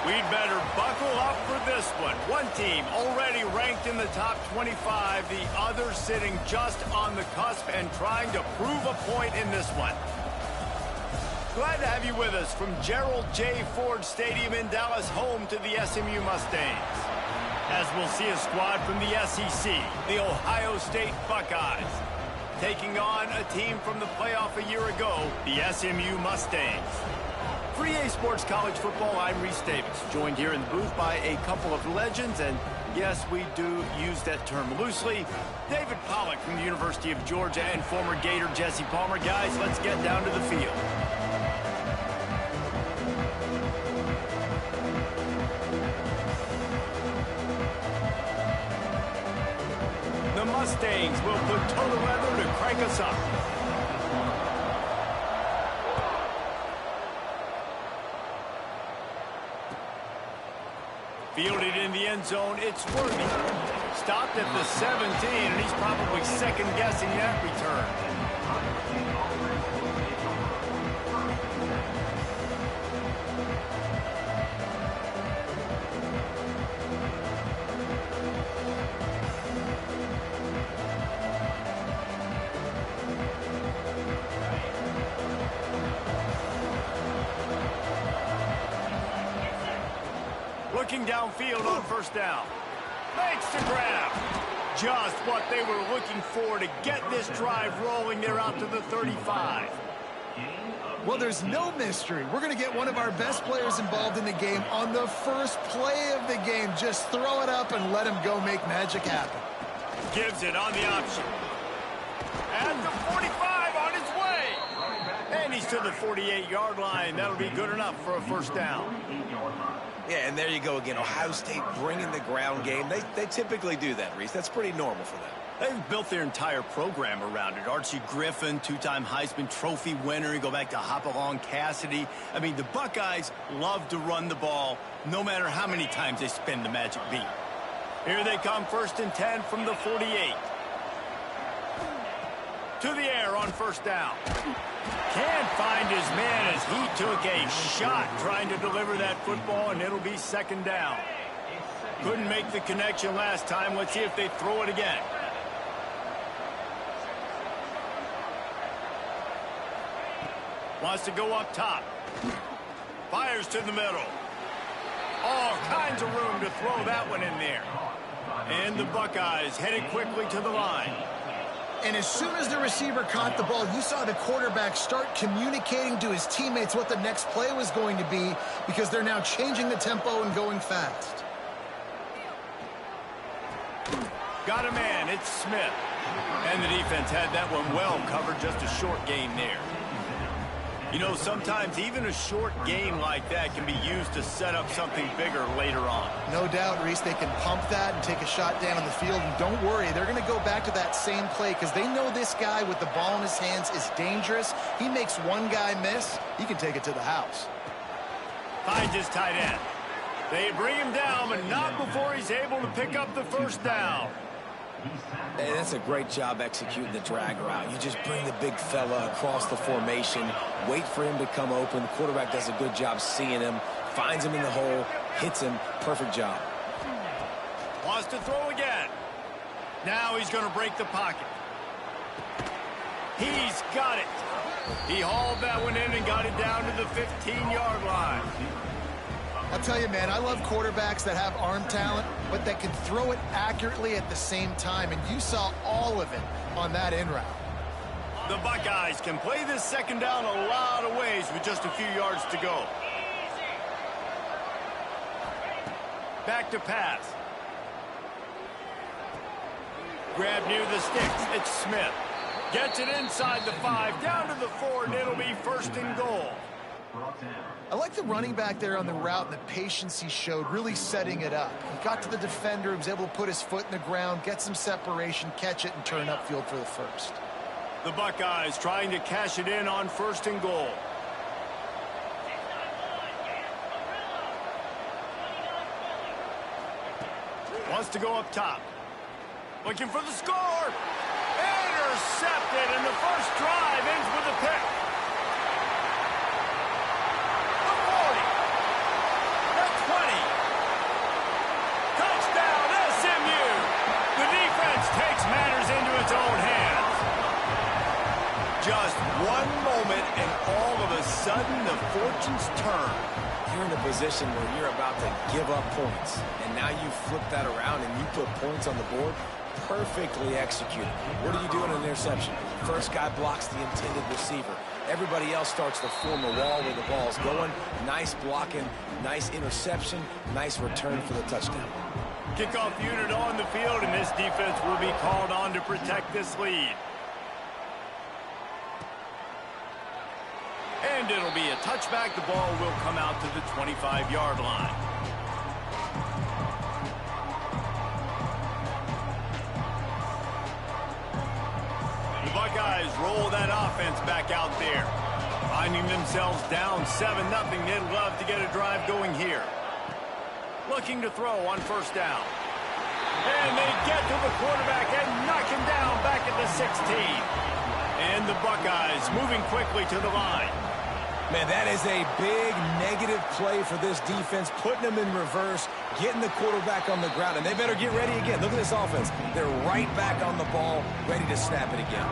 We'd better buckle up for this one. One team already ranked in the top 25, the other sitting just on the cusp and trying to prove a point in this one. Glad to have you with us from Gerald J. Ford Stadium in Dallas, home to the SMU Mustangs. As we'll see a squad from the SEC, the Ohio State Buckeyes, taking on a team from the playoff a year ago, the SMU Mustangs. For EA Sports College Football, I'm Reese Davis, joined here in the booth by a couple of legends, and yes, we do use that term loosely. David Pollack from the University of Georgia and former Gator Jesse Palmer. Guys, let's get down to the field. The Mustangs will put total leather to crank us up. Fielded in the end zone, it's Worthy. Stopped at the 17, and he's probably second-guessing that return. Looking downfield on first down. Makes the grab. Just what they were looking for to get this drive rolling. They're out to the 35. Well, there's no mystery. We're going to get one of our best players involved in the game on the first play of the game. Just throw it up and let him go make magic happen. Gives it on the option. At the 45 on his way. And he's to the 48-yard line. That'll be good enough for a first down. Yeah, and there you go again. Ohio State bringing the ground game. They typically do that, Reese. That's pretty normal for them. They've built their entire program around it. Archie Griffin, two-time Heisman Trophy winner. You go back to Hopalong Cassidy. I mean, the Buckeyes love to run the ball, no matter how many times they spin the magic beat. Here they come, 1st and 10 from the 48. To the air on first down. Can't find his man as he took a shot trying to deliver that football, and it'll be second down. Couldn't make the connection last time. Let's see if they throw it again. Wants to go up top. Fires to the middle. All kinds of room to throw that one in there. And the Buckeyes headed quickly to the line. And as soon as the receiver caught the ball, you saw the quarterback start communicating to his teammates what the next play was going to be, because they're now changing the tempo and going fast. Got a man, it's Smith. And the defense had that one well covered, just a short gain there. You know, sometimes even a short game like that can be used to set up something bigger later on. No doubt, Reese, they can pump that and take a shot down on the field. And don't worry, they're going to go back to that same play because they know this guy with the ball in his hands is dangerous. He makes one guy miss, he can take it to the house. Finds his tight end. They bring him down, but not before he's able to pick up the first down. Hey, that's a great job executing the drag route. You just bring the big fella across the formation, wait for him to come open. The quarterback does a good job seeing him, finds him in the hole, hits him. Perfect job. Wants to throw again. Now he's going to break the pocket. He's got it. He hauled that one in and got it down to the 15-yard line. I'll tell you, man, I love quarterbacks that have arm talent, but that can throw it accurately at the same time, and you saw all of it on that in route. The Buckeyes can play this second down a lot of ways with just a few yards to go. Back to pass. Grab near the sticks. It's Smith. Gets it inside the 5, down to the 4, and it'll be 1st and goal. I like the running back there on the route and the patience he showed, really setting it up. He got to the defender, he was able to put his foot in the ground, get some separation, catch it, and turn upfield for the first. The Buckeyes trying to cash it in on 1st and goal. Wants to go up top. Looking for the score. Intercepted, and the first drive ends with a pick. The 40. The just one moment, and all of a sudden, the fortunes turn. You're in a position where you're about to give up points, and now you flip that around and you put points on the board. Perfectly executed. What do you do in an interception? First guy blocks the intended receiver. Everybody else starts to form a wall where the ball's going. Nice blocking, nice interception, nice return for the touchdown. Kickoff unit on the field, and this defense will be called on to protect this lead. And it'll be a touchback. The ball will come out to the 25-yard line. The Buckeyes roll that offense back out there. Finding themselves down 7-0. They'd love to get a drive going here. Looking to throw on first down. And they get to the quarterback and knock him down back at the 16. And the Buckeyes moving quickly to the line. Man, that is a big negative play for this defense, putting them in reverse, getting the quarterback on the ground, and they better get ready again. Look at this offense. They're right back on the ball, ready to snap it again.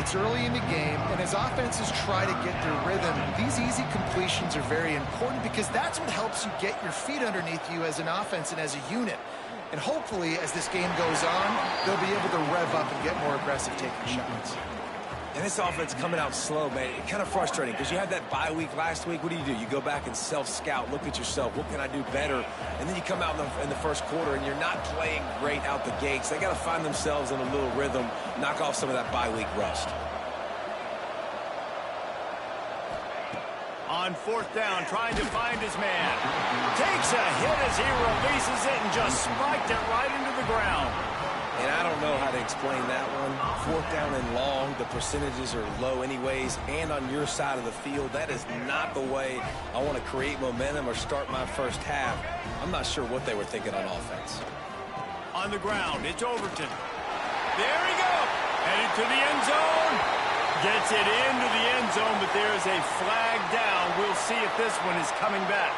It's early in the game, and as offenses try to get their rhythm, these easy completions are very important because that's what helps you get your feet underneath you as an offense and as a unit. And hopefully, as this game goes on, they'll be able to rev up and get more aggressive taking shots. And this offense coming out slow, man. It's kind of frustrating because you had that bye week last week. What do? You go back and self-scout, look at yourself. What can I do better? And then you come out in the first quarter, and you're not playing great out the gates. They got to find themselves in a little rhythm, knock off some of that bye week rust. On fourth down, trying to find his man. Takes a hit as he releases it and just spiked it right into the ground. And I don't know how to explain that one. Fourth down and long, the percentages are low anyways, and on your side of the field, that is not the way I want to create momentum or start my first half. I'm not sure what they were thinking on offense. On the ground, it's Overton. There he goes. Headed to the end zone. Gets it into the end zone, but there's a flag down. We'll see if this one is coming back.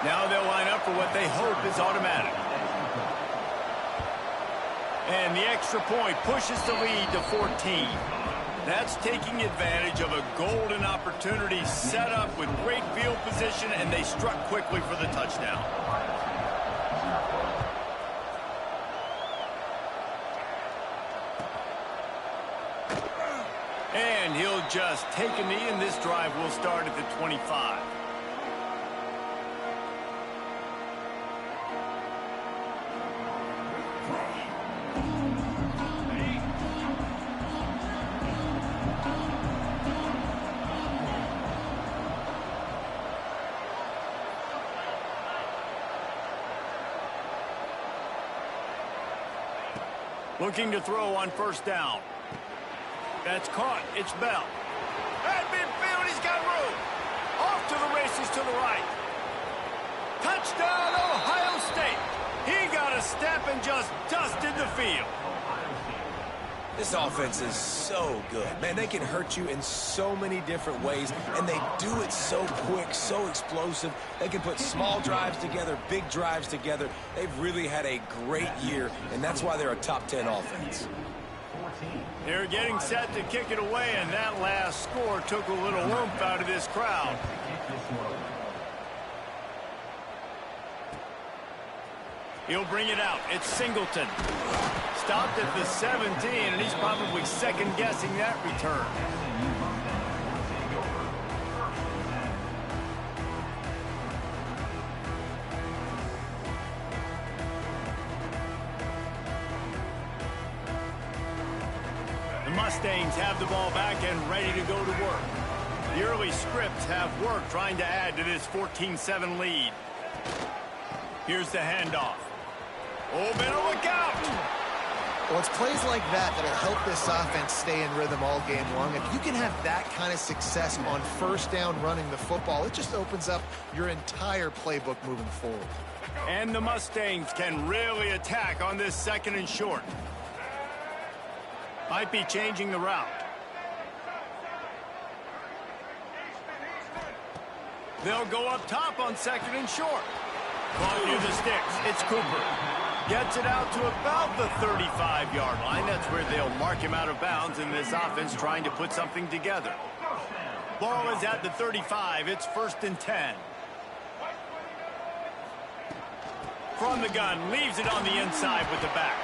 Now they'll line up for what they hope is automatic. And the extra point pushes the lead to 14. That's taking advantage of a golden opportunity set up with great field position, and they struck quickly for the touchdown. And he'll just take a knee, and this drive will start at the 25. Looking to throw on first down. That's caught. It's Bell. At midfield, he's got room. Off to the races to the right. Touchdown, Ohio State. He got a step and just dusted the field. This offense is so good. Man, they can hurt you in so many different ways, and they do it so quick, so explosive. They can put small drives together, big drives together. They've really had a great year, and that's why they're a top 10 offense. They're getting set to kick it away, and that last score took a little oomph out of this crowd. He'll bring it out. It's Singleton. Stopped at the 17, and he's probably second-guessing that return. The Mustangs have the ball back and ready to go to work. The early scripts have worked trying to add to this 14-7 lead. Here's the handoff. Oh, better look out! Well, it's plays like that that'll help this offense stay in rhythm all game long. If you can have that kind of success on first down running the football, it just opens up your entire playbook moving forward. And the Mustangs can really attack on this second and short. Might be changing the route. They'll go up top on second and short. Caught near the sticks. It's Cooper. Gets it out to about the 35-yard line. That's where they'll mark him out of bounds in this offense trying to put something together. Ball is at the 35. It's 1st and 10. From the gun, leaves it on the inside with the back.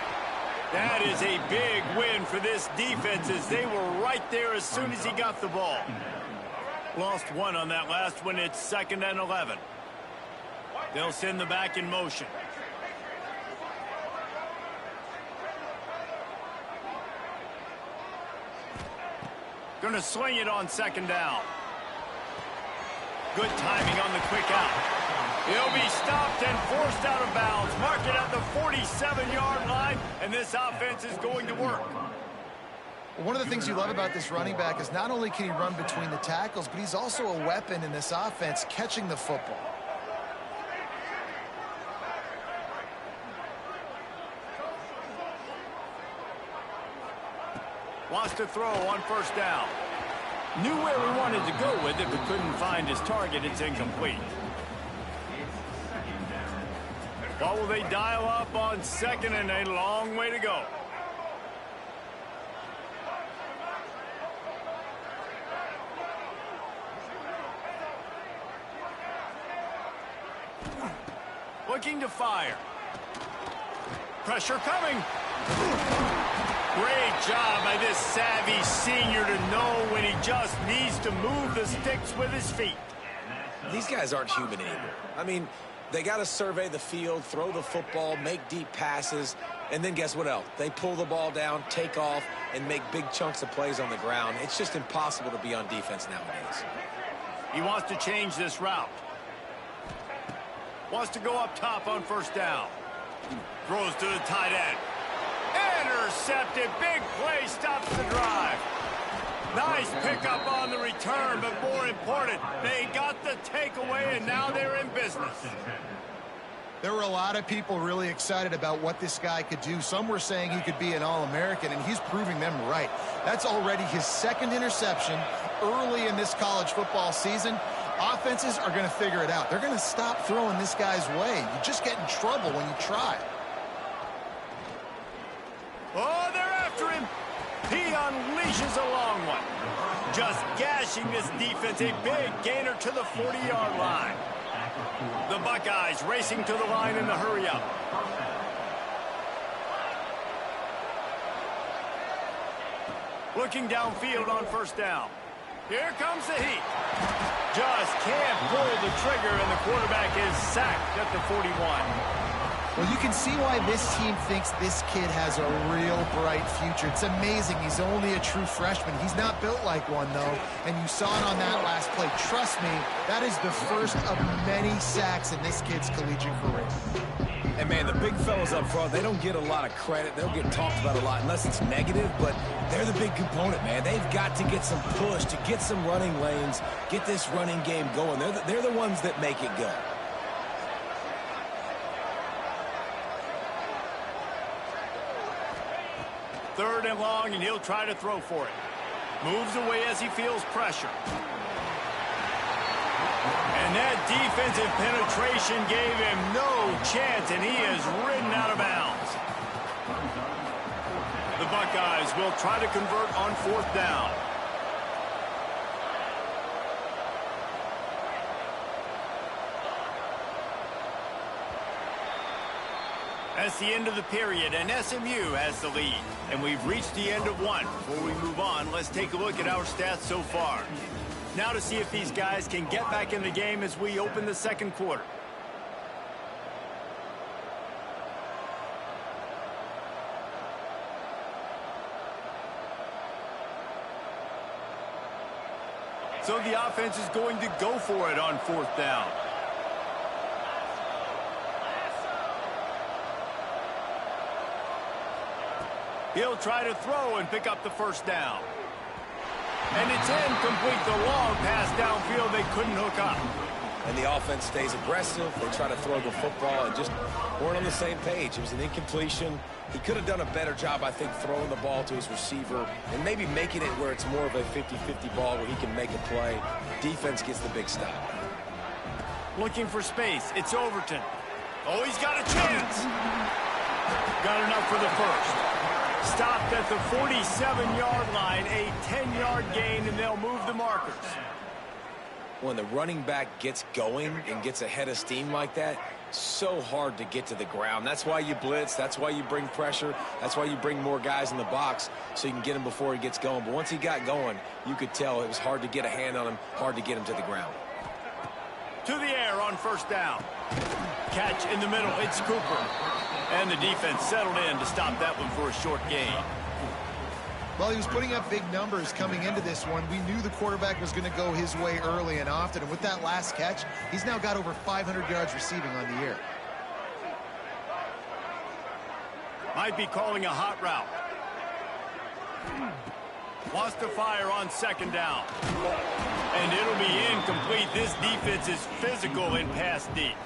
That is a big win for this defense as they were right there as soon as he got the ball. Lost one on that last one. It's 2nd and 11. They'll send the back in motion. Going to swing it on 2nd down. Good timing on the quick out. He'll be stopped and forced out of bounds. Mark it at the 47-yard line, and this offense is going to work. One of the things you love about this running back is not only can he run between the tackles, but he's also a weapon in this offense catching the football. Wants to throw on 1st down. Knew where he wanted to go with it, but couldn't find his target. It's incomplete. What will they dial up on 2nd and a long way to go? Looking to fire. Pressure coming. Great job by this savvy senior to know when he just needs to move the sticks with his feet. These guys aren't human anymore. I mean, they got to survey the field, throw the football, make deep passes, and then guess what else? They pull the ball down, take off, and make big chunks of plays on the ground. It's just impossible to be on defense nowadays. He wants to change this route. Wants to go up top on 1st down. Throws to the tight end. Intercepted. Big play stops the drive. Nice pickup on the return, but more important, they got the takeaway, and now they're in business. There were a lot of people really excited about what this guy could do. Some were saying he could be an All-American, and he's proving them right. That's already his 2nd interception early in this college football season. Offenses are going to figure it out. They're going to stop throwing this guy's way. You just get in trouble when you try. Oh, they're after him. He unleashes a long one. Just gashing this defense. A big gainer to the 40-yard line. The Buckeyes racing to the line in the hurry-up. Looking downfield on 1st down. Here comes the heat. Just can't pull the trigger, and the quarterback is sacked at the 41. Well, you can see why this team thinks this kid has a real bright future. It's amazing. He's only a true freshman. He's not built like one, though, and you saw it on that last play. Trust me, that is the first of many sacks in this kid's collegiate career. And, man, the big fellas up front, they don't get a lot of credit. They don't get talked about a lot unless it's negative, but they're the big component, man. They've got to get some push, to get some running lanes, get this running game going. They're the ones that make it go. Third and long, and he'll try to throw for it. Moves away as he feels pressure. And that defensive penetration gave him no chance, and he is ridden out of bounds. The Buckeyes will try to convert on 4th down. That's the end of the period, and SMU has the lead. And we've reached the end of one. Before we move on, let's take a look at our stats so far. Now to see if these guys can get back in the game as we open the 2nd quarter. So the offense is going to go for it on 4th down. He'll try to throw and pick up the 1st down. And it's incomplete. The long pass downfield, they couldn't hook up. And the offense stays aggressive. They try to throw the football and just weren't on the same page. It was an incompletion. He could have done a better job, I think, throwing the ball to his receiver and maybe making it where it's more of a 50-50 ball where he can make a play. Defense gets the big stop. Looking for space. It's Overton. Oh, he's got a chance. Got enough for the first. Stopped at the 47-yard line, a 10-yard gain, and they'll move the markers. When the running back gets going and gets ahead of steam like that, so hard to get to the ground. That's why you blitz. That's why you bring pressure. That's why you bring more guys in the box so you can get him before he gets going. But once he got going, you could tell it was hard to get a hand on him, hard to get him to the ground. To the air on first down. Catch in the middle. It's Cooper. And the defense settled in to stop that one for a short gain. Well, he was putting up big numbers coming into this one. We knew the quarterback was going to go his way early and often. And with that last catch, he's now got over 500 yards receiving on the year. Might be calling a hot route. Wants to fire on second down. And it'll be incomplete. This defense is physical in pass deep.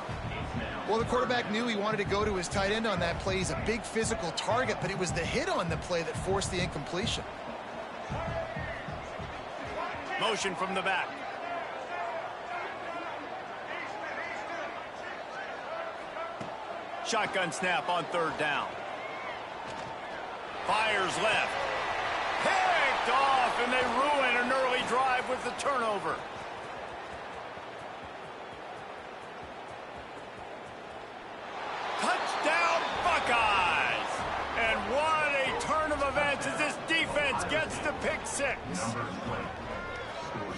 Well, the quarterback knew he wanted to go to his tight end on that play. He's a big physical target, but it was the hit on the play that forced the incompletion. Motion from the back. Shotgun snap on third down. Fires left. Picked off, and they ruin an early drive with the turnover. Touchdown, Buckeyes! And what a turn of events as this defense gets the pick six.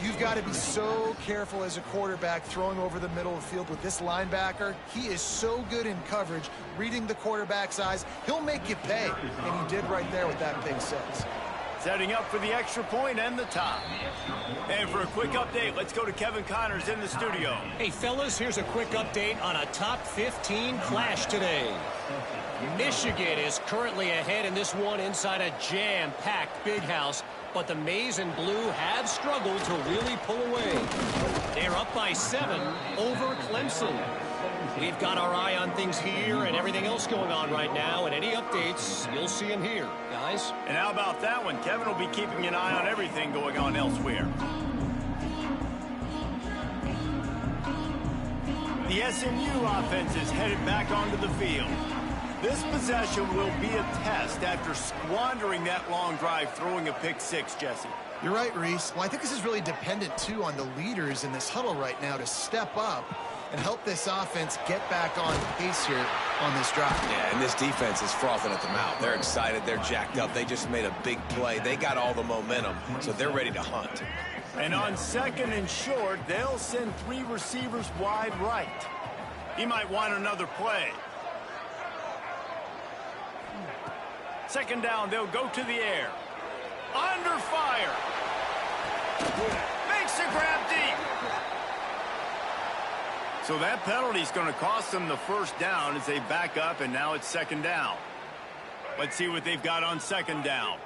You've got to be so careful as a quarterback throwing over the middle of the field with this linebacker. He is so good in coverage, reading the quarterback's eyes. He'll make you pay, and he did right there with that pick six. Setting up for the extra point and the top. And for a quick update, let's go to Kevin Connors in the studio. Hey, fellas, here's a quick update on a top 15 clash today. Michigan is currently ahead in this one inside a jam-packed big house, but the Maize and Blue have struggled to really pull away. They're up by 7 over Clemson. We've got our eye on things here and everything else going on right now, and any updates, you'll see them here, guys. And how about that one? Kevin will be keeping an eye on everything going on elsewhere. The SMU offense is headed back onto the field. This possession will be a test after squandering that long drive, throwing a pick six, Jesse. You're right, Reese. Well, I think this is really dependent, too, on the leaders in this huddle right now to step up and help this offense get back on pace here on this drive. Yeah, and this defense is frothing at the mouth. They're excited. They're jacked up. They just made a big play. They got all the momentum, so they're ready to hunt. And on second and short, they'll send 3 receivers wide right. He might want another play. Second down, they'll go to the air. Under fire. Makes the grab deep. So that penalty's going to cost them the first down as they back up, and now it's second down. Let's see what they've got on second down.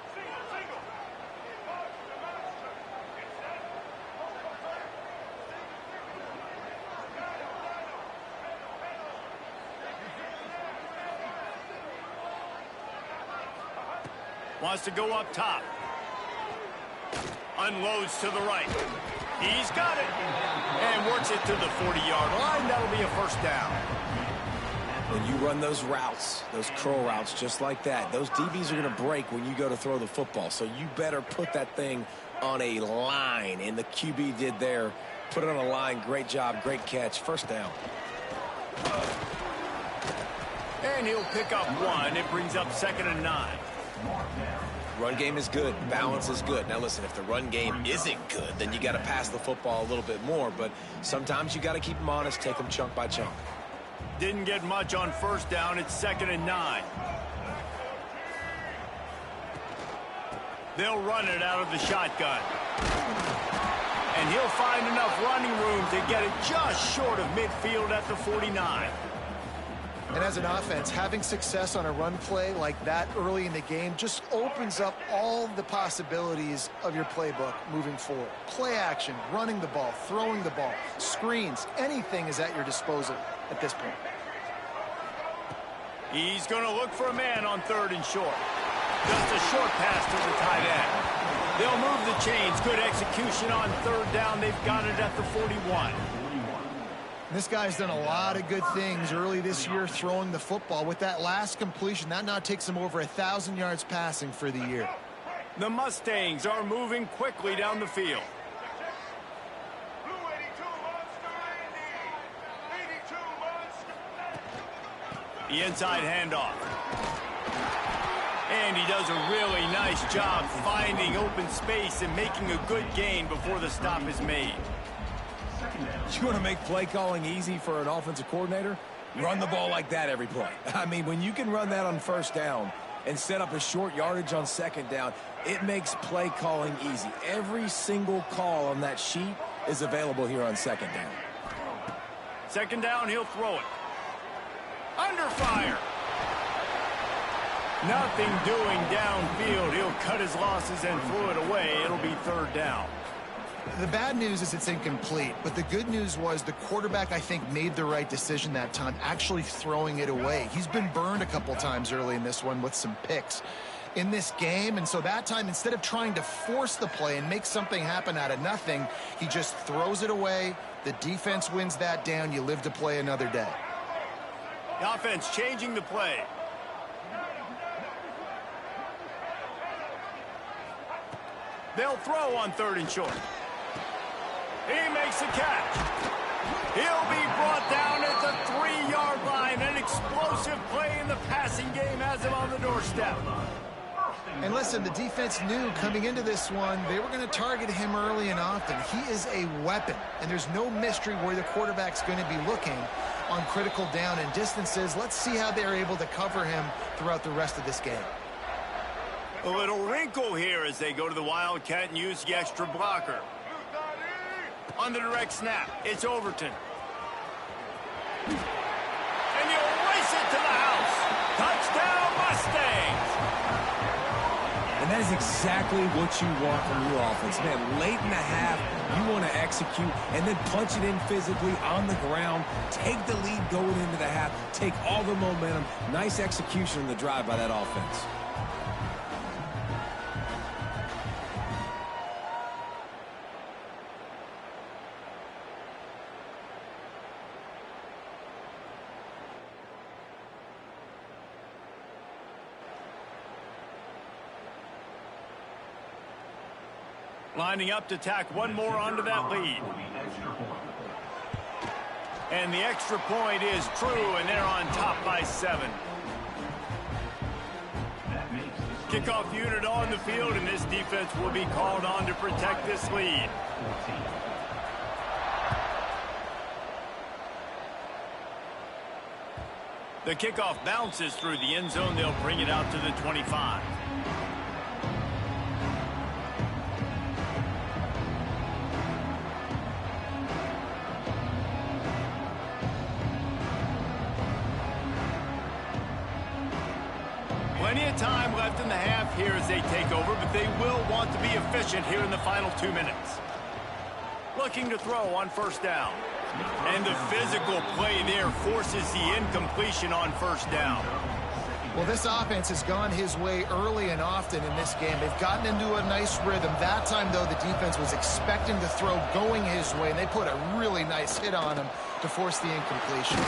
Wants to go up top. Unloads to the right. He's got it. And works it to the 40-yard line. That'll be a first down. When you run those routes, those curl routes just like that, those DBs are going to break when you go to throw the football. So you better put that thing on a line. And the QB did there. Put it on a line. Great job. Great catch. First down. And he'll pick up 1. It brings up 2nd and 9. Run game is good. Balance is good. Now, listen, if the run game isn't good, then you got to pass the football a little bit more. But sometimes you got to keep them honest, take them chunk by chunk. Didn't get much on first down. It's 2nd and 9. They'll run it out of the shotgun. And he'll find enough running room to get it just short of midfield at the 49. And as an offense, having success on a run play like that early in the game just opens up all the possibilities of your playbook moving forward. Play action, running the ball, throwing the ball, screens, anything is at your disposal at this point. He's going to look for a man on 3rd and short. Just a short pass to the tight end. They'll move the chains. Good execution on 3rd down. They've got it at the 41. This guy's done a lot of good things early this year throwing the football. With that last completion, that now takes him over 1,000 yards passing for the year. The Mustangs are moving quickly down the field. The inside handoff. And he does a really nice job finding open space and making a good gain before the stop is made. You want to make play calling easy for an offensive coordinator? Run the ball like that every play. I mean, when you can run that on first down and set up a short yardage on second down, it makes play calling easy. Every single call on that sheet is available here on second down. Second down, he'll throw it. Under fire. Nothing doing downfield. He'll cut his losses and throw it away. It'll be third down. The bad news is it's incomplete, but the good news was the quarterback, I think, made the right decision that time, actually throwing it away. He's been burned a couple times early in this one with some picks in this game, and so that time, instead of trying to force the play and make something happen out of nothing, he just throws it away. The defense wins that down. You live to play another day. The offense changing the play. They'll throw on third and short. He makes a catch. He'll be brought down at the 3-yard line. An explosive play in the passing game has him on the doorstep. And listen, the defense knew coming into this one, they were going to target him early and often. He is a weapon, and there's no mystery where the quarterback's going to be looking on critical down and distances. Let's see how they're able to cover him throughout the rest of this game. A little wrinkle here as they go to the Wildcat and use the extra blocker. On the direct snap, it's Overton. And he'll race it to the house. Touchdown, Mustangs! And that is exactly what you want from your offense. Man, late in the half, you want to execute and then punch it in physically on the ground. Take the lead going into the half. Take all the momentum. Nice execution in the drive by that offense. Lining up to tack one more onto that lead. And the extra point is true, and they're on top by 7. Kickoff unit on the field, and this defense will be called on to protect this lead. The kickoff bounces through the end zone. They'll bring it out to the 25. Plenty of time left in the half here as they take over, but they will want to be efficient here in the final 2 minutes. Looking to throw on first down. And the physical play there forces the incompletion on first down. Well, this offense has gone his way early and often in this game. They've gotten into a nice rhythm. That time, though, the defense was expecting the throw going his way, and they put a really nice hit on him to force the incompletion.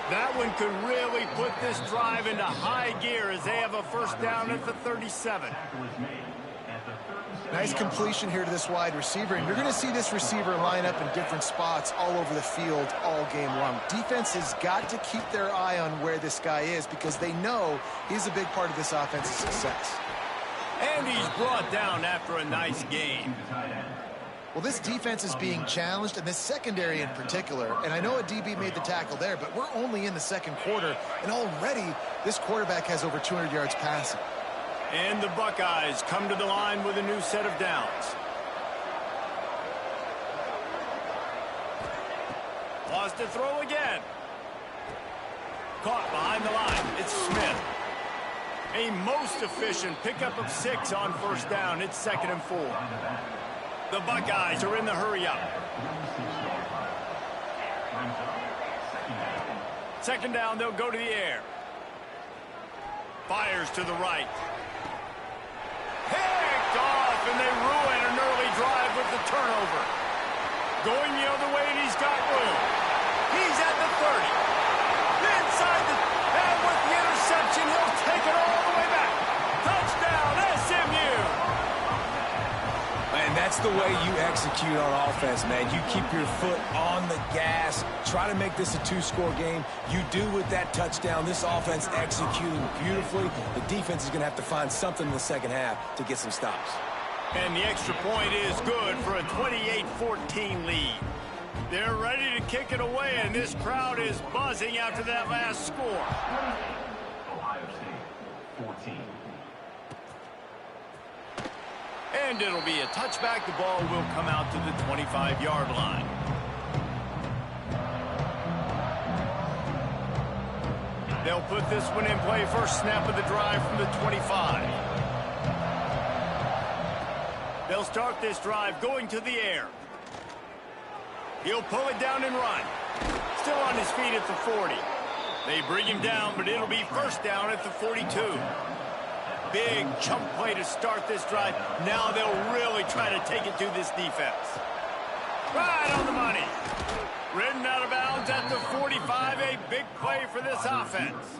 That one could really put this drive into high gear as they have a first down at the 37. Nice completion here to this wide receiver, and you're going to see this receiver line up in different spots all over the field all game long. Defense has got to keep their eye on where this guy is because they know he's a big part of this offense's success. And he's brought down after a nice game. Well, this defense is being challenged, and this secondary in particular, and I know a DB made the tackle there, but we're only in the second quarter, and already this quarterback has over 200 yards passing. And the Buckeyes come to the line with a new set of downs. Lost to throw again. Caught behind the line. It's Smith. A most efficient pickup of 6 on first down. It's 2nd and 4. The Buckeyes are in the hurry-up. Second down, they'll go to the air. Fires to the right. Picked off, and they ruin an early drive with the turnover. going the other way, and he's got room. He's at the 30. Inside the... And with the interception, he'll take it all the way back. Touchdown, SMU! And that's the way you execute on offense, man. You keep your foot on the gas. Try to make this a two-score game. You do with that touchdown. This offense executing beautifully. The defense is going to have to find something in the second half to get some stops. And the extra point is good for a 28-14 lead. They're ready to kick it away, and this crowd is buzzing after that last score. Ohio State, 14. And it'll be a touchback. The ball will come out to the 25-yard line. They'll put this one in play. First snap of the drive from the 25. They'll start this drive going to the air. He'll pull it down and run. Still on his feet at the 40. They bring him down, but it'll be first down at the 42. Big chunk play to start this drive. Now they'll really try to take it to this defense. Right on the money. Ridden out of bounds at the 45. A big play for this offense.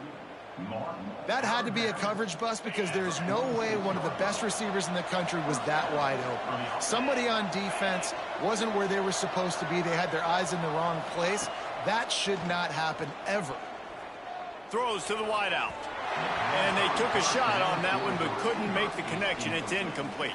That had to be a coverage bust because there is no way one of the best receivers in the country was that wide open. Somebody on defense wasn't where they were supposed to be. They had their eyes in the wrong place. That should not happen ever. Throws to the wideout. And they took a shot on that one but couldn't make the connection. It's incomplete.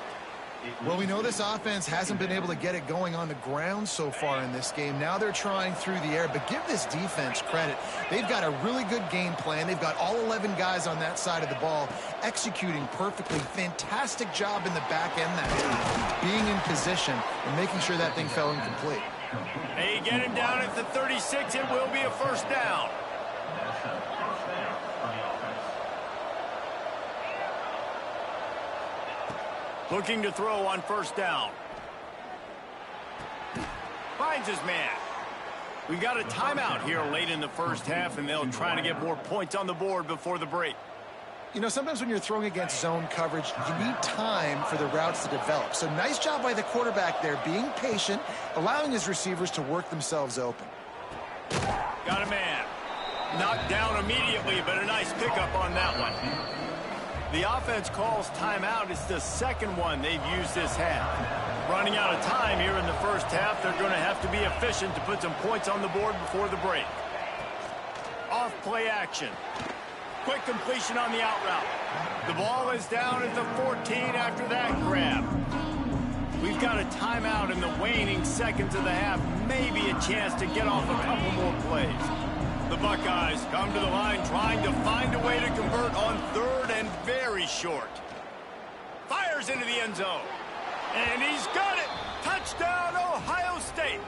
Well, we know this offense hasn't been able to get it going on the ground so far in this game. Now they're trying through the air, but give this defense credit. They've got a really good game plan. They've got all 11 guys on that side of the ball executing perfectly. Fantastic job in the back end that time, being in position and making sure that thing fell incomplete. They get him down at the 36. It will be a first down. Looking to throw on first down. Finds his man. We got a timeout here late in the first half, and they'll try to get more points on the board before the break. You know, sometimes when you're throwing against zone coverage, you need time for the routes to develop. So nice job by the quarterback there, being patient, allowing his receivers to work themselves open. Got a man. Knocked down immediately, but a nice pickup on that one. The offense calls timeout. It's the second one they've used this half. Running out of time here in the first half. They're going to have to be efficient to put some points on the board before the break. Off play action. Quick completion on the out route. The ball is down at the 14 after that grab. We've got a timeout in the waning seconds of the half. Maybe a chance to get off a couple more plays. The Buckeyes come to the line trying to find a way to convert on third and very short. Fires into the end zone. And he's got it. Touchdown, Ohio State.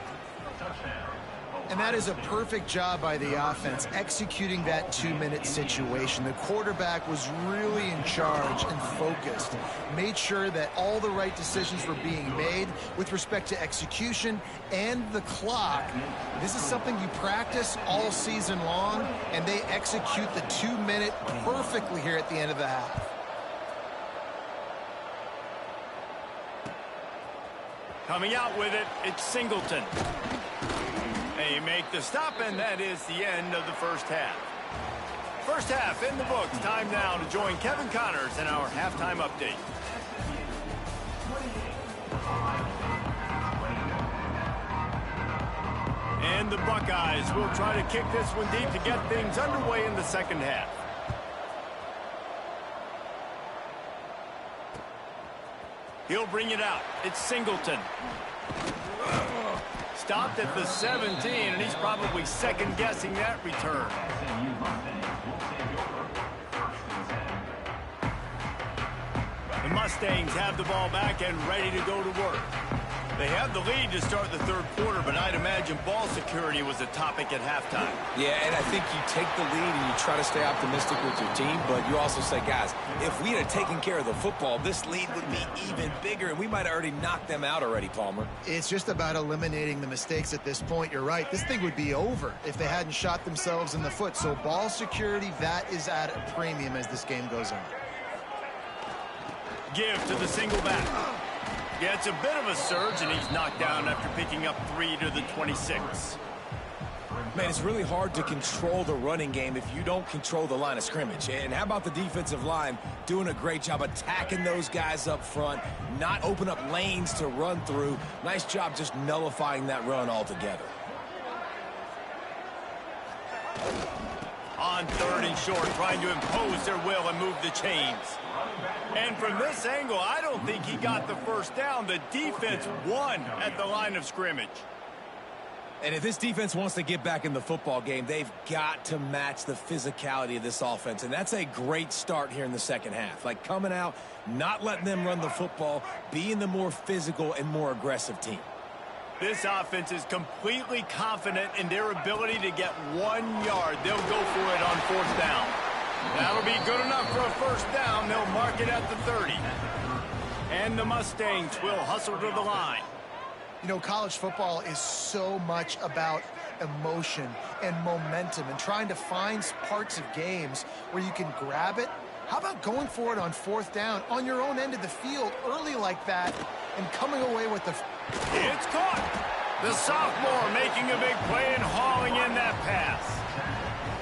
And that is a perfect job by the offense, executing that 2-minute situation. The quarterback was really in charge and focused. Made sure that all the right decisions were being made with respect to execution and the clock. This is something you practice all season long, and they execute the 2-minute perfectly here at the end of the half. Coming out with it, it's Singleton. They make the stop, and that is the end of the first half. First half in the books. Time now to join Kevin Connors in our halftime update. And the Buckeyes will try to kick this one deep to get things underway in the second half. He'll bring it out. It's Singleton. Stopped at the 17, and he's probably second-guessing that return. The Mustangs have the ball back and ready to go to work. They have the lead to start the third quarter, but I'd imagine ball security was a topic at halftime. Yeah, and I think you take the lead and you try to stay optimistic with your team, but you also say, guys, if we had taken care of the football, this lead would be even bigger, and we might have already knocked them out already, Palmer. It's just about eliminating the mistakes at this point. You're right. This thing would be over if they hadn't shot themselves in the foot. So ball security, that is at a premium as this game goes on. Give to the single back. Yeah, it's a bit of a surge, and he's knocked down after picking up 3 to the 26. Man, it's really hard to control the running game if you don't control the line of scrimmage. And how about the defensive line doing a great job attacking those guys up front, not open up lanes to run through. Nice job just nullifying that run altogether. On 3rd and short, trying to impose their will and move the chains. And from this angle, I don't think he got the first down. The defense won at the line of scrimmage. And if this defense wants to get back in the football game, they've got to match the physicality of this offense. And that's a great start here in the second half. Like coming out, not letting them run the football, being the more physical and more aggressive team. This offense is completely confident in their ability to get 1 yard. They'll go for it on 4th down. That'll be good enough for a first down. They'll mark it at the 30. And the Mustangs will hustle to the line. You know, college football is so much about emotion and momentum and trying to find parts of games where you can grab it. How about going for it on 4th down on your own end of the field early like that and coming away with the... It's caught. The sophomore making a big play and hauling in that pass.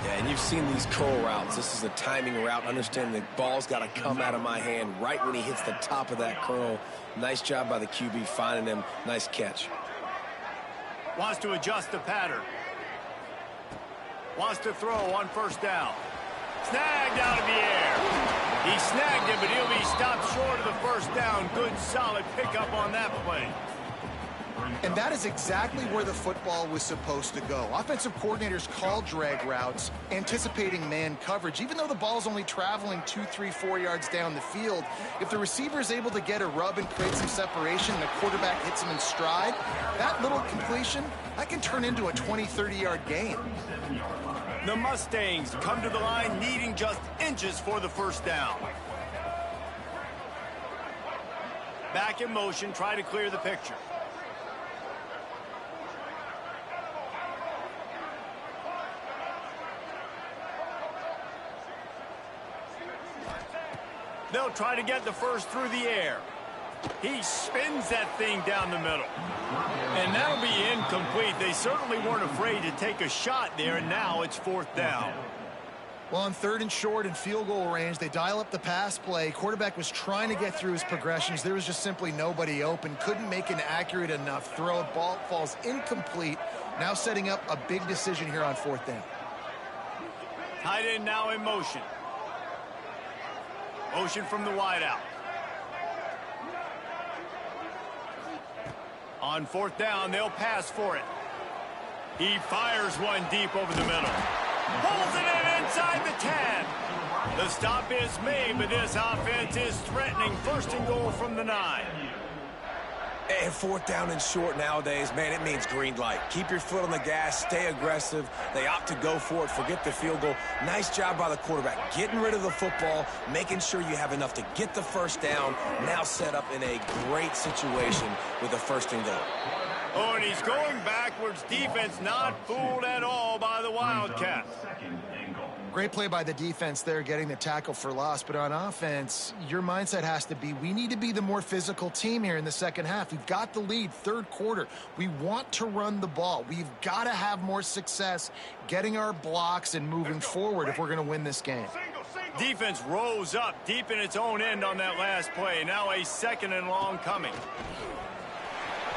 Yeah, and you've seen these curl routes. This is a timing route. Understand the ball's got to come out of my hand right when he hits the top of that curl. Nice job by the QB finding him. Nice catch. Wants to adjust the pattern. Wants to throw on 1st down. Snagged out of the air. He snagged it, but he'll be stopped short of the 1st down. Good, solid pickup on that play. And that is exactly where the football was supposed to go. Offensive coordinators call drag routes, anticipating man coverage. Even though the ball's only traveling 2, 3, 4 yards down the field, if the receiver is able to get a rub and create some separation and the quarterback hits him in stride, that little completion, that can turn into a 20, 30-yard gain. The Mustangs come to the line needing just inches for the 1st down. Back in motion, try to clear the picture. They'll try to get the first through the air. He spins that thing down the middle. And that'll be incomplete. They certainly weren't afraid to take a shot there, and now it's 4th down. Well, on 3rd and short and field goal range, they dial up the pass play. Quarterback was trying to get through his progressions. There was just simply nobody open. Couldn't make an accurate enough throw. Ball falls incomplete. Now setting up a big decision here on 4th down. Tight end now in motion. Motion from the wideout. On 4th down, they'll pass for it. He fires one deep over the middle. Pulls it in inside the 10. The stop is made, but this offense is threatening 1st and goal from the 9. And 4th down and short nowadays, man, it means green light. Keep your foot on the gas, stay aggressive. They opt to go for it, forget the field goal. Nice job by the quarterback, getting rid of the football, making sure you have enough to get the 1st down, now set up in a great situation with a 1st and goal. Oh, and he's going backwards. Defense not fooled at all by the Wildcats. Great play by the defense there, getting the tackle for loss. But on offense, your mindset has to be, we need to be the more physical team here in the second half. We've got the lead, 3rd quarter. We want to run the ball. We've got to have more success getting our blocks and moving forward if we're going to win this game. Defense rose up deep in its own end on that last play. Now a 2nd and long coming.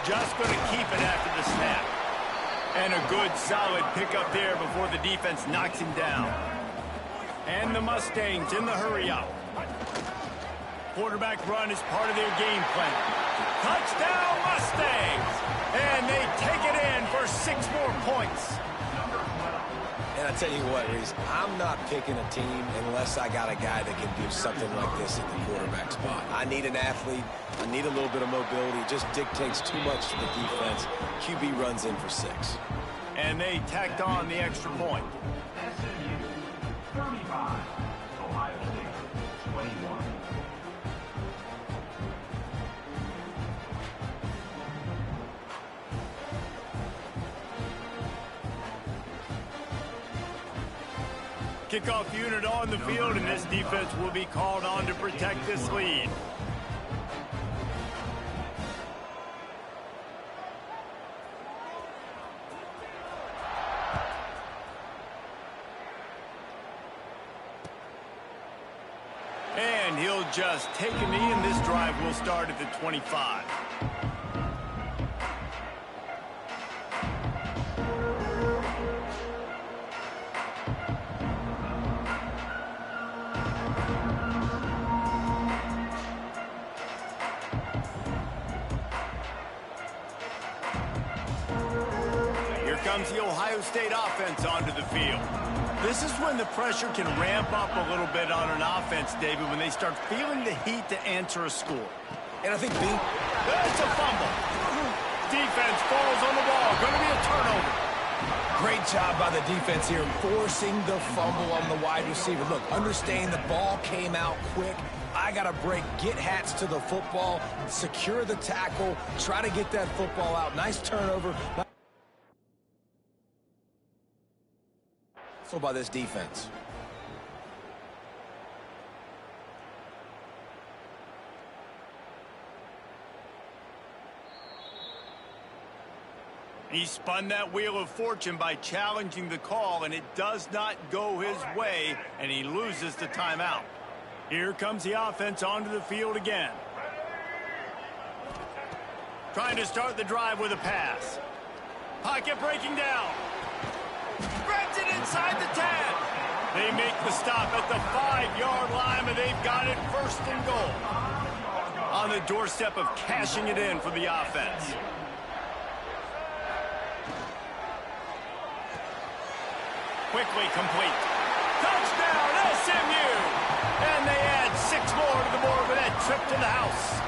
Just going to keep it after the snap. And a good, solid pickup there before the defense knocks him down. And the Mustangs in the hurry-up. Quarterback run is part of their game plan. Touchdown, Mustangs! And they take it in for 6 more points. And I tell you what, Reese, I'm not picking a team unless I got a guy that can do something like this at the quarterback spot. I need an athlete. I need a little bit of mobility. It just dictates too much to the defense. QB runs in for 6. And they tacked on the extra point. SMU 35, Ohio State 21. Kickoff unit on the field, and this defense will be called on to protect this lead. And he'll just take a knee, and this drive will start at the 25. Here comes the Ohio State offense onto the field. This is when the pressure can ramp up a little bit on an offense, David, when they start feeling the heat to answer a score. And I think That's a fumble. Defense falls on the ball. Going to be a turnover. great job by the defense here, forcing the fumble on the wide receiver. Look, understand the ball came out quick. I got to break, get hats to the football, secure the tackle, try to get that football out. Nice turnover. By this defense. He spun that wheel of fortune by challenging the call, and it does not go his way, and he loses the timeout. Here comes the offense onto the field again. Trying to start the drive with a pass. Pocket breaking down. Grabs it inside the 10. They make the stop at the 5-yard line, and they've got it first and goal. On the doorstep of cashing it in for the offense. Quickly complete. Touchdown, SMU! And they add 6 more to the board with that trip to the house.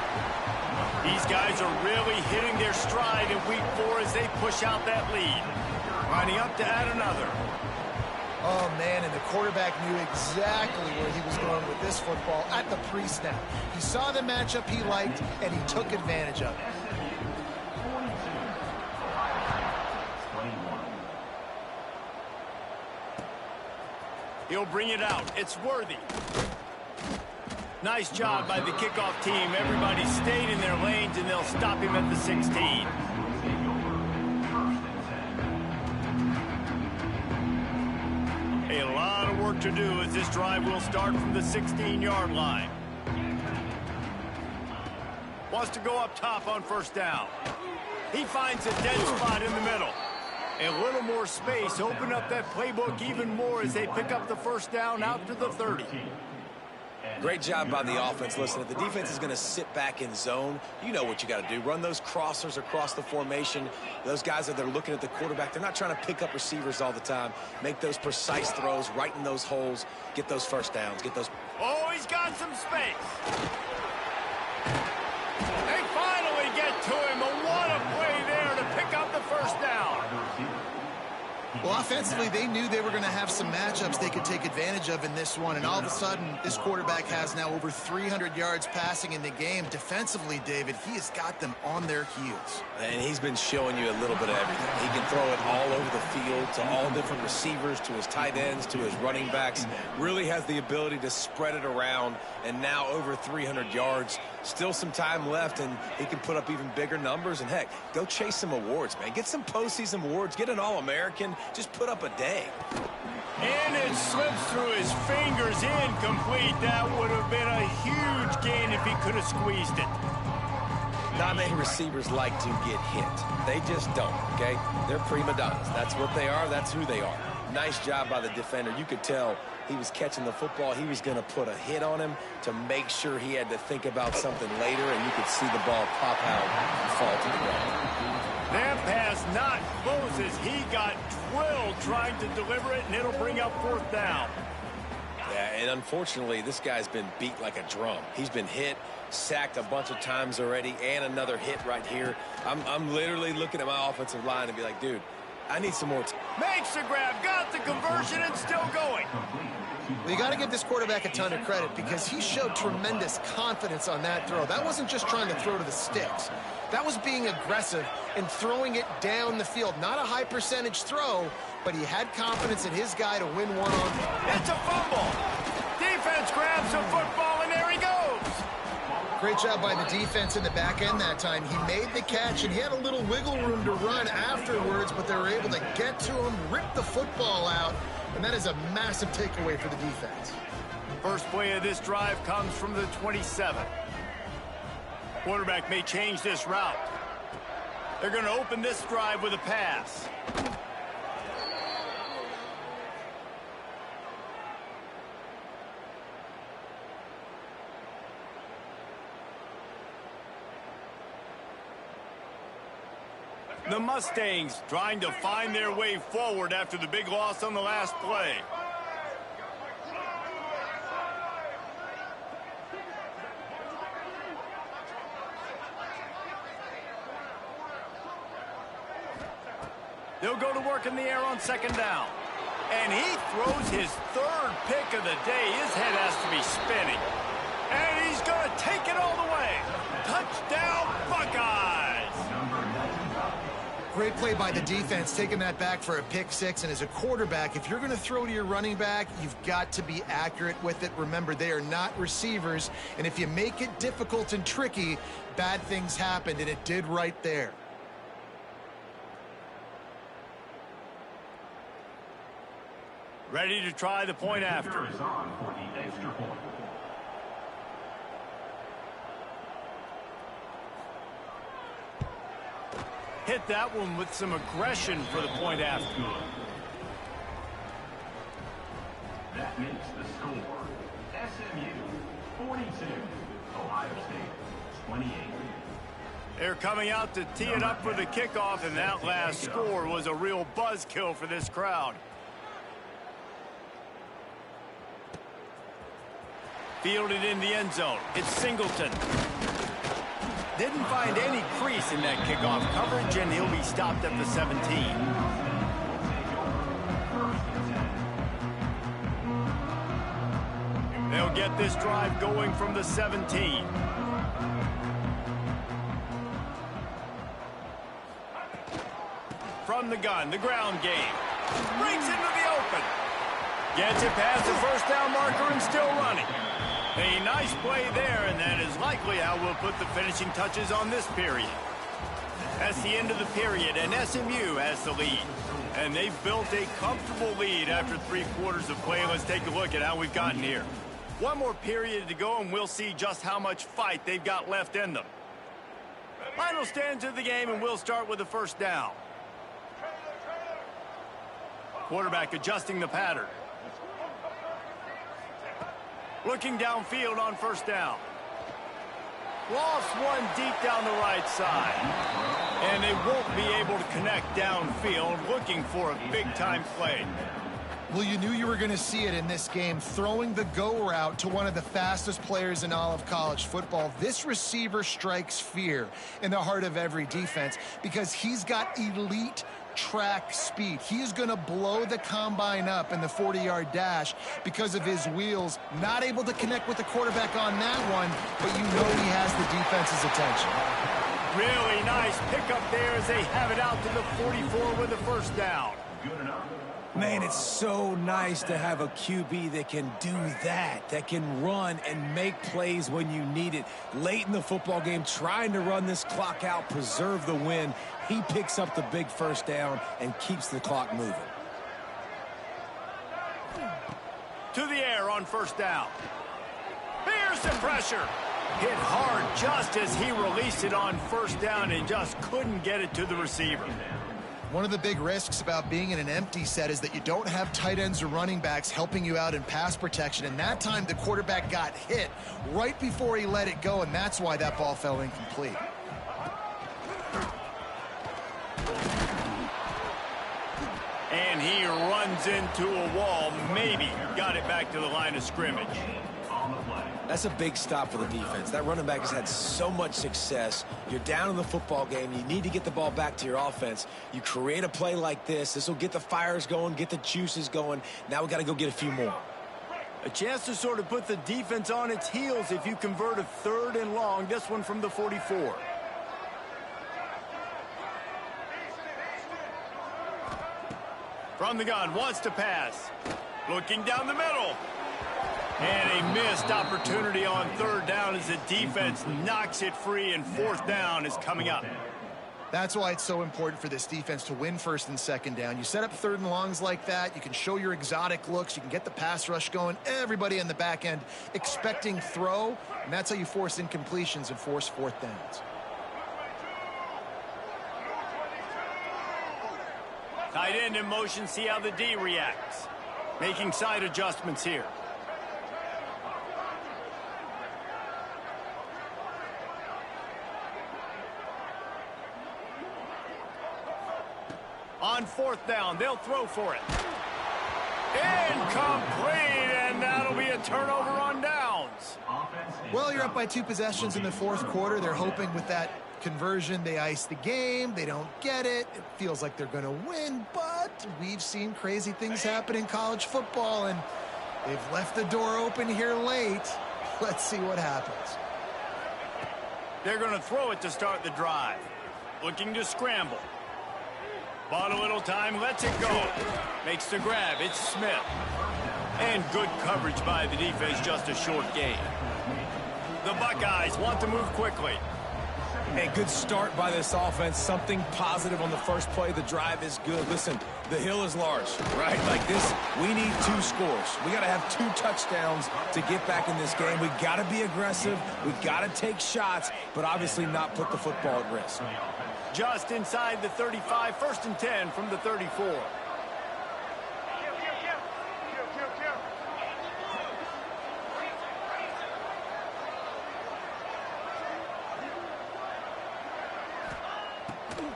These guys are really hitting their stride in week 4 as they push out that lead. Lining up to add another. Oh, man, and the quarterback knew exactly where he was going with this football at the pre-snap. He saw the matchup he liked, and he took advantage of it. He'll bring it out. It's Worthy. Nice job by the kickoff team. Everybody stayed in their lanes, and they'll stop him at the 16. A lot of work to do as this drive will start from the 16-yard line. Wants to go up top on first down. He finds a dead spot in the middle. A little more space, open up that playbook even more as they pick up the first down out to the 30. Great job by the offense. Listen, if the defense is going to sit back in zone, you know what you got to do. Run those crossers across the formation. Those guys that are looking at the quarterback, they're not trying to pick up receivers all the time. Make those precise throws, right in those holes, get those first downs, get those. Oh, he's got some space. They finally get to him. What a play there to pick up the first down. Well, offensively, they knew they were going to have some matchups they could take advantage of in this one, and all of a sudden, this quarterback has now over 300 yards passing in the game. Defensively, David, he has got them on their heels. And he's been showing you a little bit of everything. He can throw it all over the field to all different receivers, to his tight ends, to his running backs. Really has the ability to spread it around, and now over 300 yards. Still some time left, and he can put up even bigger numbers. And, heck, go chase some awards, man. Get some postseason awards. Get an All-American. Just put up a day. And it slips through his fingers, incomplete. That would have been a huge gain if he could have squeezed it. Not many receivers like to get hit. They just don't, okay? They're prima donnas. That's what they are. That's who they are. Nice job by the defender. You could tell he was catching the football. He was going to put a hit on him to make sure he had to think about something later, and you could see the ball pop out and fall to the ground. That pass not close as he got drilled trying to deliver it, and it'll bring up fourth down. Yeah, and unfortunately, this guy's been beat like a drum. He's been hit, sacked a bunch of times already, and another hit right here. I'm literally looking at my offensive line and be like, dude, I need some more. Makes the grab, got the conversion, and still going. Well, you got to give this quarterback a ton of credit because he showed tremendous confidence on that throw. That wasn't just trying to throw to the sticks. That was being aggressive and throwing it down the field. Not a high percentage throw, but he had confidence in his guy to win one-on-one. It's a fumble. Defense grabs the football, and there he goes. Great job by the defense in the back end that time. He made the catch, and he had a little wiggle room to run afterwards, but they were able to get to him, rip the football out, and that is a massive takeaway for the defense. First play of this drive comes from the 27. Quarterback may change this route. They're going to open this drive with a pass. The Mustangs trying to find their way forward after the big loss on the last play. They'll go to work in the air on second down. And he throws his third pick of the day. His head has to be spinning. And he's going to take it all the way. Touchdown, Buckeyes! Great play by the defense, taking that back for a pick six. And as a quarterback, if you're going to throw to your running back, you've got to be accurate with it. Remember, they are not receivers. And if you make it difficult and tricky, bad things happen, and it did right there. Ready to try the point after. Is on for the extra point. Hit that one with some aggression for the point after. That makes the score SMU 42, Ohio State 28. They're coming out to tee it up for the kickoff, and that last score was a real buzzkill for this crowd. Fielded in the end zone. It's Singleton. Didn't find any crease in that kickoff coverage, and he'll be stopped at the 17. They'll get this drive going from the 17. From the gun, the ground game. Breaks into the open. Gets it past the first down marker and still running. A nice play there, and that is likely how we'll put the finishing touches on this period. That's the end of the period, and SMU has the lead. And they've built a comfortable lead after 3 quarters of play. Let's take a look at how we've gotten here. One more period to go, and we'll see just how much fight they've got left in them. Final stands of the game, and we'll start with the first down. Quarterback adjusting the pattern. Looking downfield on first down. Lost one deep down the right side. And they won't be able to connect downfield, looking for a big-time play. Well, you knew you were going to see it in this game, throwing the go route to one of the fastest players in all of college football. This receiver strikes fear in the heart of every defense because he's got elite track speed. He is going to blow the combine up in the 40-yard dash because of his wheels. Not able to connect with the quarterback on that one, but you know he has the defense's attention. Really nice pickup there as they have it out to the 44 with the first down. Good enough. Man, it's so nice to have a QB that can do that can run and make plays when you need it. Late in the football game, trying to run this clock out, preserve the win. He picks up the big first down and keeps the clock moving. To the air on first down. Here's the pressure. Hit hard just as he released it on first down and just couldn't get it to the receiver. One of the big risks about being in an empty set is that you don't have tight ends or running backs helping you out in pass protection. And that time the quarterback got hit right before he let it go, and that's why that ball fell incomplete. And he runs into a wall. Maybe got it back to the line of scrimmage. That's a big stop for the defense. That running back has had so much success. You're down in the football game. You need to get the ball back to your offense. You create a play like this. This will get the fires going, get the juices going. Now we got to go get a few more. A chance to sort of put the defense on its heels if you convert a 3rd and long. This one from the 44. From the gun, wants to pass. Looking down the middle. And a missed opportunity on third down as the defense knocks it free, and fourth down is coming up. That's why it's so important for this defense to win first and second down. You set up third and longs like that, you can show your exotic looks, you can get the pass rush going, everybody in the back end expecting throw, and that's how you force incompletions and force fourth downs. Tight end in motion, see how the D reacts. Making side adjustments here. On fourth down, they'll throw for it. Incomplete, and that'll be a turnover on downs. Well, you're up by 2 possessions in the fourth quarter. They're hoping with that conversion they ice the game. They don't get it. It feels like they're going to win, but we've seen crazy things happen in college football, and they've left the door open here late. Let's see what happens. They're going to throw it to start the drive. Looking to scramble. Bought a little time, lets it go. Makes the grab, it's Smith. And good coverage by the defense, just a short gain. The Buckeyes want to move quickly. Hey, good start by this offense. Something positive on the first play. The drive is good. Listen, the hill is large, right? Like this, we need 2 scores. We got to have 2 touchdowns to get back in this game. We got to be aggressive. We got to take shots, but obviously not put the football at risk. Just inside the 35, first and 10 from the 34.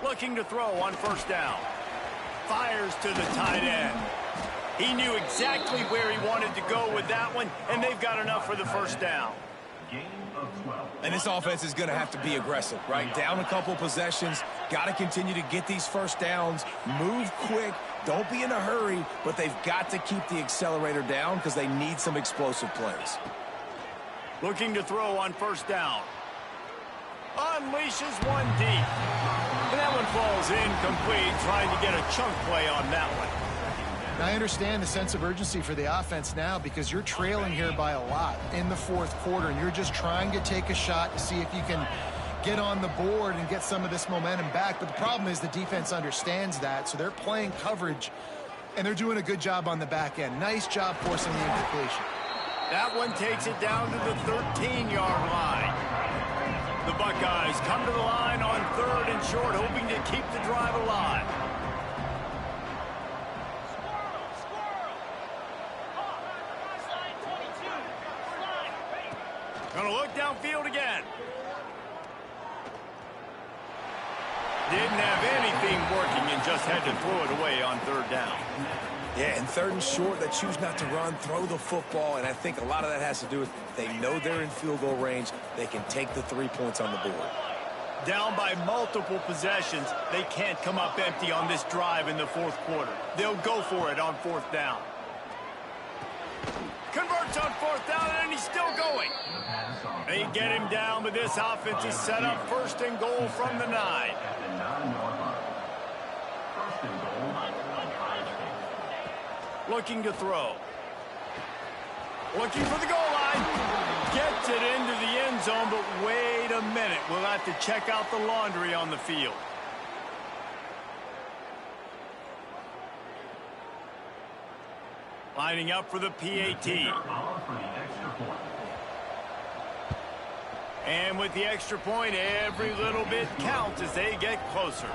Looking to throw on first down. Fires to the tight end. He knew exactly where he wanted to go with that one, and they've got enough for the first down. And this offense is going to have to be aggressive, right? Down a couple possessions, got to continue to get these first downs, move quick, don't be in a hurry, but they've got to keep the accelerator down because they need some explosive plays. Looking to throw on first down. Unleashes one deep. And that one falls incomplete, trying to get a chunk play on that one. I understand the sense of urgency for the offense now because you're trailing here by a lot in the fourth quarter, and you're just trying to take a shot to see if you can get on the board and get some of this momentum back. But the problem is the defense understands that, so they're playing coverage, and they're doing a good job on the back end. Nice job forcing the incompletion. That one takes it down to the 13-yard line. The Buckeyes come to the line on third and short, hoping to keep the drive alive. Gonna look downfield again. Didn't have anything working and just had to throw it away on third down. Yeah, and third and short, they choose not to run, throw the football, and I think a lot of that has to do with they know they're in field goal range. They can take the 3 points on the board. Down by multiple possessions, they can't come up empty on this drive in the fourth quarter. They'll go for it on fourth down. Converts on fourth down, and he's still going. They get him down, but this offense is set up first and goal from the 9. Looking to throw. Looking for the goal line. Gets it into the end zone, but wait a minute. We'll have to check out the laundry on the field. Lining up for the PAT. And with the extra point, every little bit counts as they get closer.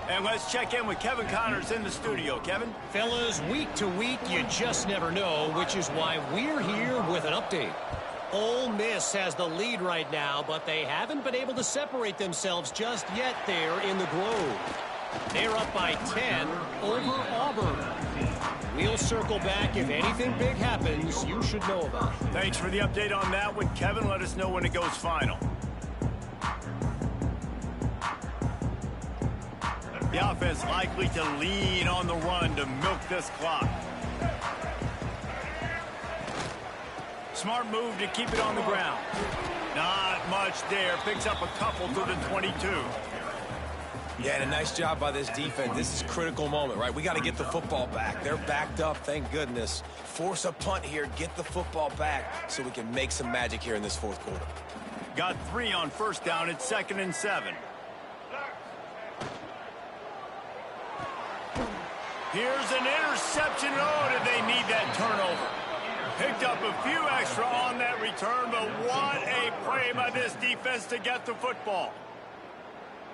And let's check in with Kevin Connors in the studio. Kevin? Fellas, week to week, you just never know, which is why we're here with an update. Ole Miss has the lead right now, but they haven't been able to separate themselves just yet there in the Grove. They're up by 10 over Auburn. We'll circle back. If anything big happens, you should know about it. Thanks for the update on that one, Kevin. Let us know when it goes final. The offense likely to lean on the run to milk this clock. Smart move to keep it on the ground. Not much there. Picks up a couple to the 22. Yeah, and a nice job by this defense. This is a critical moment, right? We got to get the football back. They're backed up, thank goodness. Force a punt here, get the football back so we can make some magic here in this fourth quarter. Got 3 on first down. It's 2nd and 7. Here's an interception. Oh, did they need that turnover? Picked up a few extra on that return, but what a play by this defense to get the football.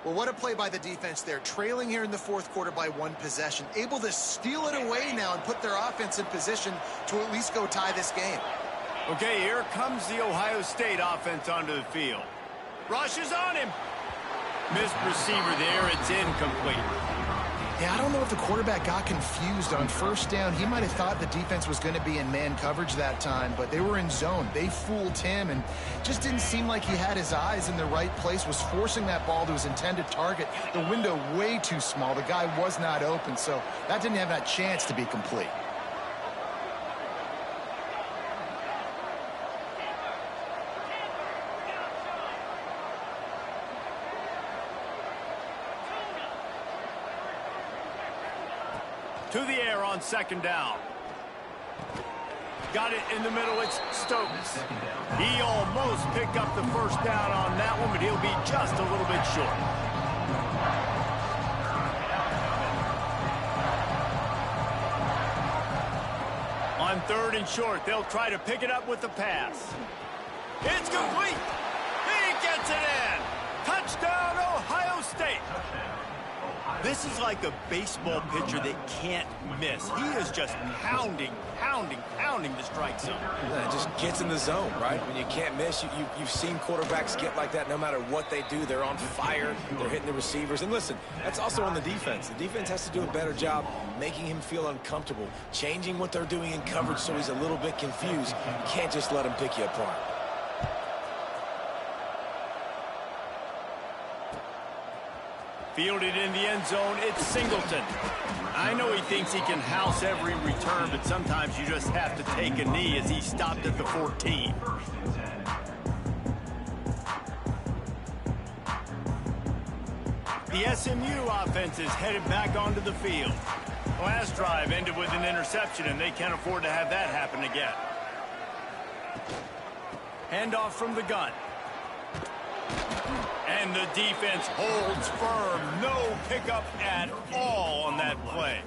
Well, what a play by the defense there. Trailing here in the fourth quarter by 1 possession. Able to steal it away now and put their offense in position to at least go tie this game. Okay, here comes the Ohio State offense onto the field. Rushes on him. Missed receiver there. It's incomplete. Yeah, I don't know if the quarterback got confused on first down. He might have thought the defense was going to be in man coverage that time, but they were in zone. They fooled him and just didn't seem like he had his eyes in the right place, was forcing that ball to his intended target. The window way too small. The guy was not open, so that didn't have that chance to be complete. To the air on 2nd down. Got it in the middle. It's Stokes. He almost picked up the first down on that one, but he'll be just a little bit short. On 3rd and short, they'll try to pick it up with the pass. It's complete. He gets it in. Touchdown, Ohio State. This is like a baseball pitcher that can't miss. He is just pounding the strike zone. Yeah, it just gets in the zone, right? When you can't miss, you've seen quarterbacks get like that no matter what they do. They're on fire. They're hitting the receivers. And listen, that's also on the defense. The defense has to do a better job making him feel uncomfortable, changing what they're doing in coverage so he's a little bit confused. You can't just let him pick you apart. Fielded in the end zone, it's Singleton. I know he thinks he can house every return, but sometimes you just have to take a knee as he stopped at the 14. The SMU offense is headed back onto the field. Last drive ended with an interception, and they can't afford to have that happen again. Handoff from the gun. And the defense holds firm. No pickup at all on that play.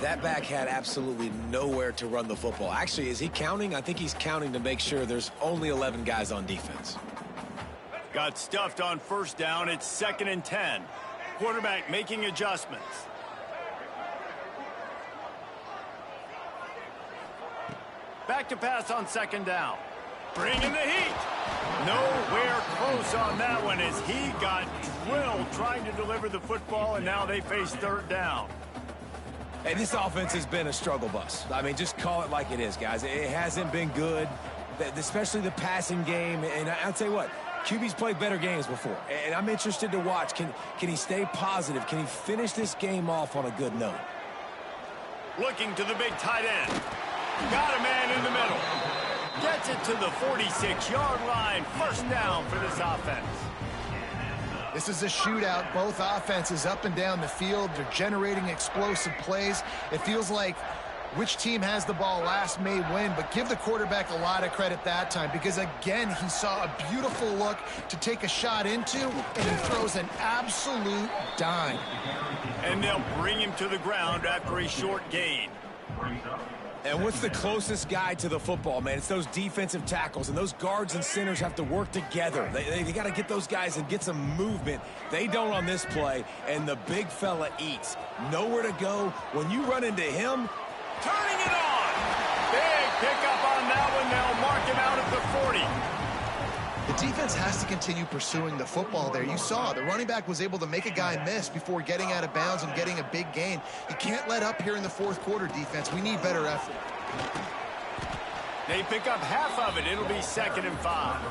That back had absolutely nowhere to run the football. Actually, is he counting? I think he's counting to make sure there's only 11 guys on defense. Got stuffed on first down. It's 2nd and 10. Quarterback making adjustments. Back to pass on 2nd down. Bringing the heat. Nowhere close on that one as he got drilled trying to deliver the football, and now they face 3rd down. Hey, this offense has been a struggle bus. I mean, just call it like it is, guys. It hasn't been good, especially the passing game. And I'll tell you what, QB's played better games before, and I'm interested to watch. Can he stay positive? Can he finish this game off on a good note? Looking to the big tight end. Got a man in the middle. Gets it to the 46-yard line. 1st down for this offense. This is a shootout. Both offenses up and down the field. They're generating explosive plays. It feels like which team has the ball last may win, but give the quarterback a lot of credit that time because, again, he saw a beautiful look to take a shot into, and he throws an absolute dime. And they'll bring him to the ground after a short gain. And what's the closest guy to the football, man? It's those defensive tackles, and those guards and centers have to work together. They got to get those guys and get some movement. They don't on this play, and the big fella eats. Nowhere to go. When you run into him, turning it on. Big pickup on that one. They'll mark him out at the 40. The defense has to continue pursuing the football there. You saw the running back was able to make a guy miss before getting out of bounds and getting a big gain. You can't let up here in the fourth quarter, defense. We need better effort. They pick up half of it. It'll be 2nd and 5.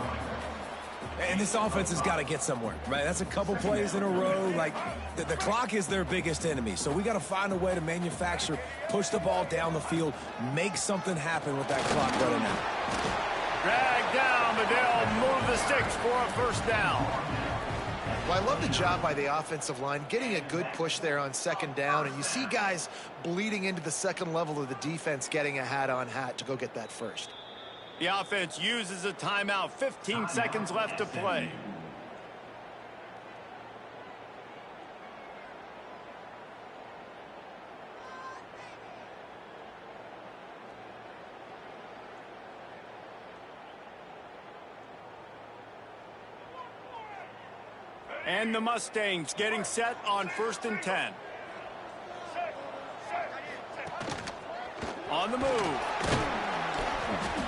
And this offense has got to get somewhere, right? That's a couple plays in a row. Like, the clock is their biggest enemy. So we got to find a way to manufacture, push the ball down the field, make something happen with that clock running out. Drag down, but they'll move the sticks for a 1st down. Well, I love the job by the offensive line, getting a good push there on second down, and you see guys bleeding into the second level of the defense getting a hat-on-hat to go get that first. The offense uses a timeout. 15 seconds left to play. And the Mustangs getting set on 1st and 10. On the move.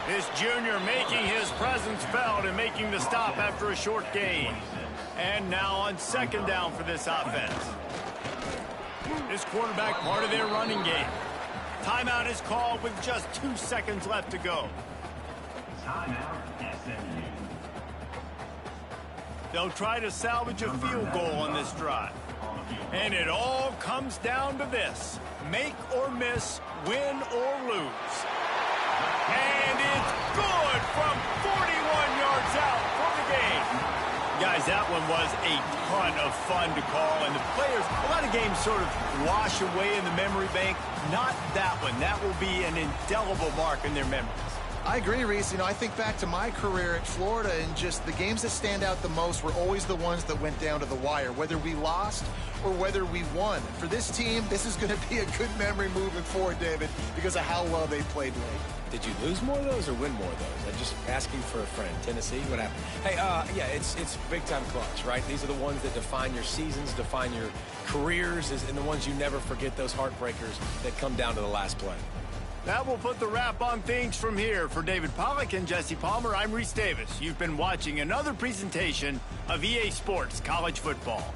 This junior making his presence felt and making the stop after a short gain. And now on 2nd down for this offense. This quarterback part of their running game. Timeout is called with just 2 seconds left to go. Timeout, SMU. They'll try to salvage a field goal on this drive. And it all comes down to this. Make or miss, win or lose. And it's good from 41 yards out for the game. Guys, that one was a ton of fun to call. And the players, a lot of games sort of wash away in the memory bank. Not that one. That will be an indelible mark in their memories. I agree, Reese. You know, I think back to my career at Florida, and just the games that stand out the most were always the ones that went down to the wire, whether we lost or whether we won. For this team, this is going to be a good memory moving forward, David, because of how well they played late. Did you lose more of those or win more of those? I'm just asking for a friend. Tennessee, what happened? Hey, yeah, it's big-time clutch, right? These are the ones that define your seasons, define your careers, and the ones you never forget, those heartbreakers that come down to the last play. That will put the wrap on things from here. For David Pollack and Jesse Palmer, I'm Reese Davis. You've been watching another presentation of EA Sports College Football.